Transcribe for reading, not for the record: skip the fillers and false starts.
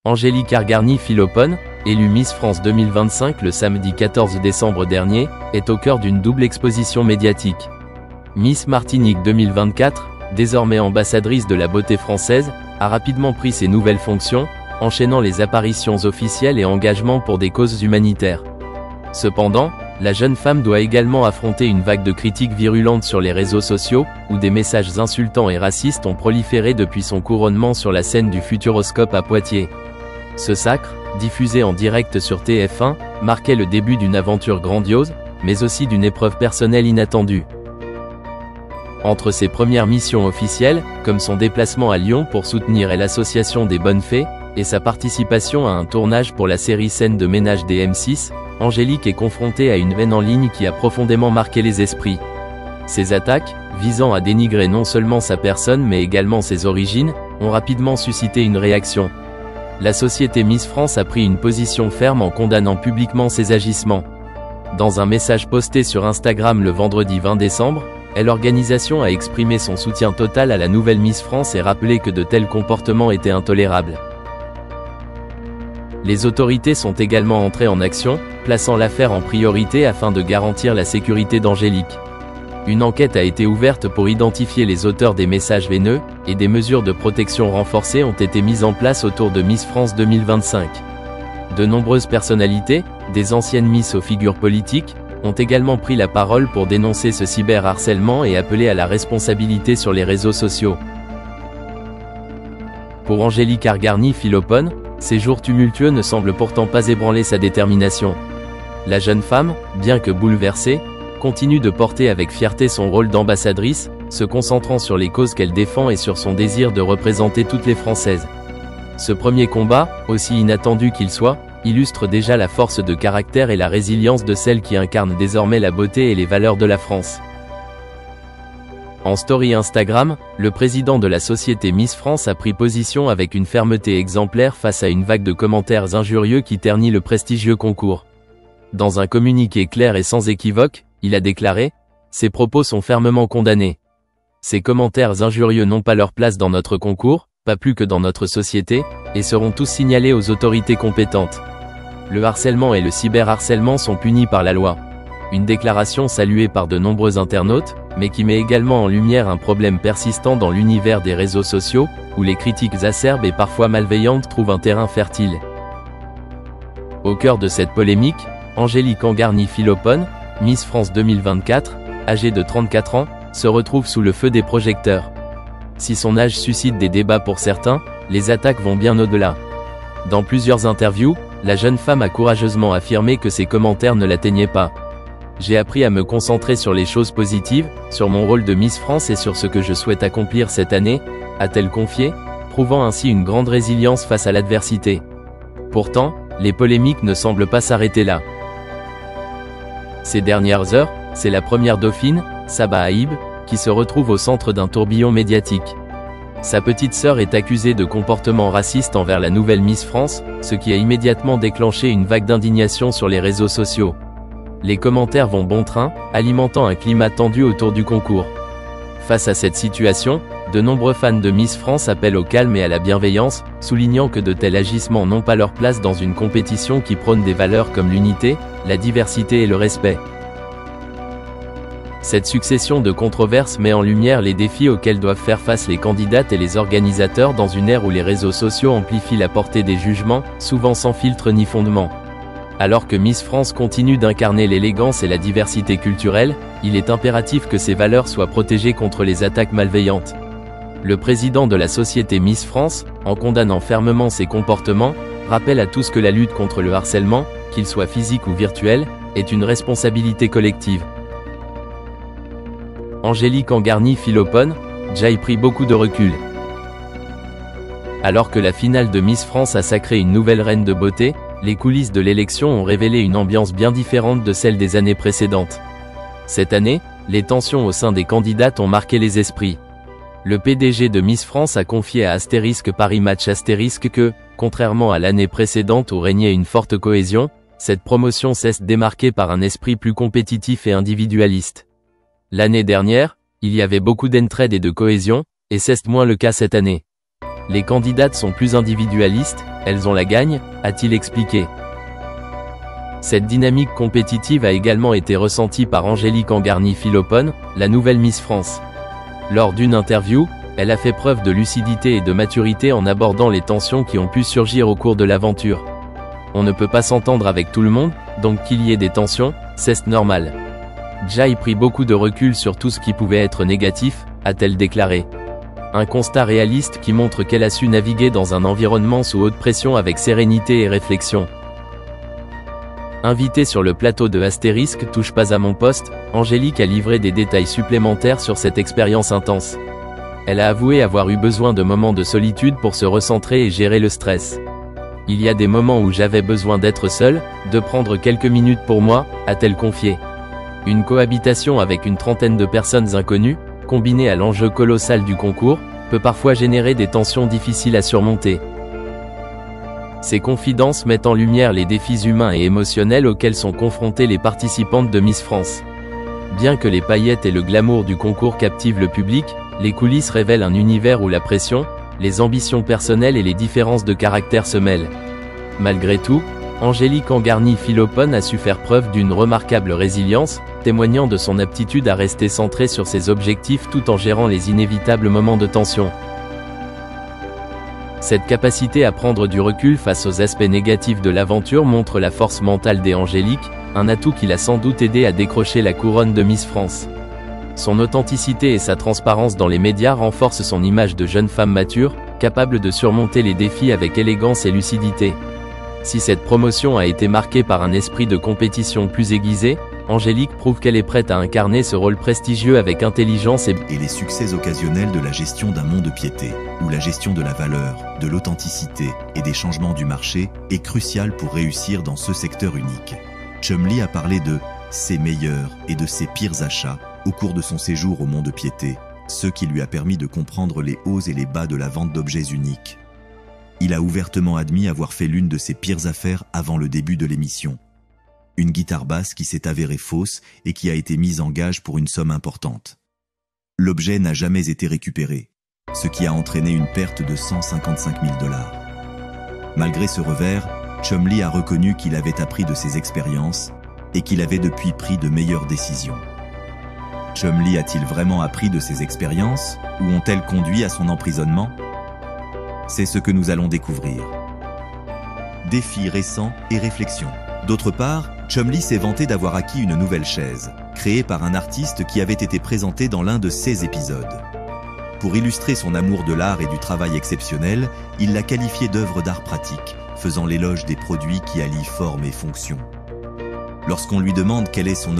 Angélique Argarny-Philopon, élue Miss France 2025 le samedi 14 décembre dernier, est au cœur d'une double exposition médiatique. Miss Martinique 2024, désormais ambassadrice de la beauté française, a rapidement pris ses nouvelles fonctions, enchaînant les apparitions officielles et engagements pour des causes humanitaires. Cependant, la jeune femme doit également affronter une vague de critiques virulentes sur les réseaux sociaux, où des messages insultants et racistes ont proliféré depuis son couronnement sur la scène du Futuroscope à Poitiers. Ce sacre, diffusé en direct sur TF1, marquait le début d'une aventure grandiose, mais aussi d'une épreuve personnelle inattendue. Entre ses premières missions officielles, comme son déplacement à Lyon pour soutenir l'association des Bonnes Fées, et sa participation à un tournage pour la série Scènes de ménage des M6, Angélique est confrontée à une haine en ligne qui a profondément marqué les esprits. Ces attaques, visant à dénigrer non seulement sa personne mais également ses origines, ont rapidement suscité une réaction. La société Miss France a pris une position ferme en condamnant publiquement ces agissements. Dans un message posté sur Instagram le vendredi 20 décembre, l'organisation a exprimé son soutien total à la nouvelle Miss France et rappelé que de tels comportements étaient intolérables. Les autorités sont également entrées en action, plaçant l'affaire en priorité afin de garantir la sécurité d'Angélique. Une enquête a été ouverte pour identifier les auteurs des messages haineux, et des mesures de protection renforcées ont été mises en place autour de Miss France 2025. De nombreuses personnalités, des anciennes Miss aux figures politiques, ont également pris la parole pour dénoncer ce cyberharcèlement et appeler à la responsabilité sur les réseaux sociaux. Pour Angélique Argarny-Philopon, ces jours tumultueux ne semblent pourtant pas ébranler sa détermination. La jeune femme, bien que bouleversée, continue de porter avec fierté son rôle d'ambassadrice, se concentrant sur les causes qu'elle défend et sur son désir de représenter toutes les Françaises. Ce premier combat, aussi inattendu qu'il soit, illustre déjà la force de caractère et la résilience de celle qui incarne désormais la beauté et les valeurs de la France. En story Instagram, le président de la société Miss France a pris position avec une fermeté exemplaire face à une vague de commentaires injurieux qui ternit le prestigieux concours. Dans un communiqué clair et sans équivoque, il a déclaré « Ces propos sont fermement condamnés. Ces commentaires injurieux n'ont pas leur place dans notre concours, pas plus que dans notre société, et seront tous signalés aux autorités compétentes. Le harcèlement et le cyberharcèlement sont punis par la loi. » Une déclaration saluée par de nombreux internautes, mais qui met également en lumière un problème persistant dans l'univers des réseaux sociaux, où les critiques acerbes et parfois malveillantes trouvent un terrain fertile. Au cœur de cette polémique, Angélique Argarny-Philopon, Miss France 2024, âgée de 34 ans, se retrouve sous le feu des projecteurs. Si son âge suscite des débats pour certains, les attaques vont bien au-delà. Dans plusieurs interviews, la jeune femme a courageusement affirmé que ses commentaires ne l'atteignaient pas. J'ai appris à me concentrer sur les choses positives, sur mon rôle de Miss France et sur ce que je souhaite accomplir cette année, a-t-elle confié, prouvant ainsi une grande résilience face à l'adversité. Pourtant, les polémiques ne semblent pas s'arrêter là. Ces dernières heures, c'est la première dauphine, Saba Haïb, qui se retrouve au centre d'un tourbillon médiatique. Sa petite sœur est accusée de comportements racistes envers la nouvelle Miss France, ce qui a immédiatement déclenché une vague d'indignation sur les réseaux sociaux. Les commentaires vont bon train, alimentant un climat tendu autour du concours. Face à cette situation, de nombreux fans de Miss France appellent au calme et à la bienveillance, soulignant que de tels agissements n'ont pas leur place dans une compétition qui prône des valeurs comme l'unité, la diversité et le respect. Cette succession de controverses met en lumière les défis auxquels doivent faire face les candidates et les organisateurs dans une ère où les réseaux sociaux amplifient la portée des jugements, souvent sans filtre ni fondement. Alors que Miss France continue d'incarner l'élégance et la diversité culturelle, il est impératif que ces valeurs soient protégées contre les attaques malveillantes. Le président de la société Miss France, en condamnant fermement ces comportements, rappelle à tous que la lutte contre le harcèlement, qu'il soit physique ou virtuel, est une responsabilité collective. Angélique Argarny-Philopon, j'ai pris beaucoup de recul. Alors que la finale de Miss France a sacré une nouvelle reine de beauté, les coulisses de l'élection ont révélé une ambiance bien différente de celle des années précédentes. Cette année, les tensions au sein des candidates ont marqué les esprits. Le PDG de Miss France a confié à Paris Match que, contrairement à l'année précédente où régnait une forte cohésion, cette promotion s'est démarquée par un esprit plus compétitif et individualiste. L'année dernière, il y avait beaucoup d'entraide et de cohésion, et c'est moins le cas cette année. Les candidates sont plus individualistes, elles ont la gagne, a-t-il expliqué. Cette dynamique compétitive a également été ressentie par Angélique Angarny-Philopon, la nouvelle Miss France. Lors d'une interview, elle a fait preuve de lucidité et de maturité en abordant les tensions qui ont pu surgir au cours de l'aventure. On ne peut pas s'entendre avec tout le monde, donc qu'il y ait des tensions, c'est normal. Jai prit beaucoup de recul sur tout ce qui pouvait être négatif, a-t-elle déclaré. Un constat réaliste qui montre qu'elle a su naviguer dans un environnement sous haute pression avec sérénité et réflexion. Invitée sur le plateau de Astérisque Touche pas à mon poste, Angélique a livré des détails supplémentaires sur cette expérience intense. Elle a avoué avoir eu besoin de moments de solitude pour se recentrer et gérer le stress. Il y a des moments où j'avais besoin d'être seule, de prendre quelques minutes pour moi, a-t-elle confié. Une cohabitation avec une trentaine de personnes inconnues, combinée à l'enjeu colossal du concours, peut parfois générer des tensions difficiles à surmonter. Ces confidences mettent en lumière les défis humains et émotionnels auxquels sont confrontées les participantes de Miss France. Bien que les paillettes et le glamour du concours captivent le public, les coulisses révèlent un univers où la pression, les ambitions personnelles et les différences de caractère se mêlent. Malgré tout, Angélique Angarny-Philopon a su faire preuve d'une remarquable résilience, témoignant de son aptitude à rester centrée sur ses objectifs tout en gérant les inévitables moments de tension. Cette capacité à prendre du recul face aux aspects négatifs de l'aventure montre la force mentale d'Angélique, un atout qui l'a sans doute aidé à décrocher la couronne de Miss France. Son authenticité et sa transparence dans les médias renforcent son image de jeune femme mature, capable de surmonter les défis avec élégance et lucidité. Si cette promotion a été marquée par un esprit de compétition plus aiguisé, Angélique prouve qu'elle est prête à incarner ce rôle prestigieux avec intelligence et les succès occasionnels de la gestion d'un mont-de-piété, où la gestion de la valeur, de l'authenticité et des changements du marché est cruciale pour réussir dans ce secteur unique. Chumlee a parlé de ses meilleurs et de ses pires achats au cours de son séjour au mont-de-piété, ce qui lui a permis de comprendre les hauts et les bas de la vente d'objets uniques. Il a ouvertement admis avoir fait l'une de ses pires affaires avant le début de l'émission. Une guitare basse qui s'est avérée fausse et qui a été mise en gage pour une somme importante. L'objet n'a jamais été récupéré, ce qui a entraîné une perte de 155 000 $. Malgré ce revers, Chumlee a reconnu qu'il avait appris de ses expériences et qu'il avait depuis pris de meilleures décisions. Chumlee a-t-il vraiment appris de ses expériences ou ont-elles conduit à son emprisonnement? C'est ce que nous allons découvrir. Défis récents et réflexions. D'autre part, Chumlee s'est vanté d'avoir acquis une nouvelle chaise, créée par un artiste qui avait été présenté dans l'un de ses épisodes. Pour illustrer son amour de l'art et du travail exceptionnel, il l'a qualifiée d'œuvre d'art pratique, faisant l'éloge des produits qui allient forme et fonction. Lorsqu'on lui demande quel est son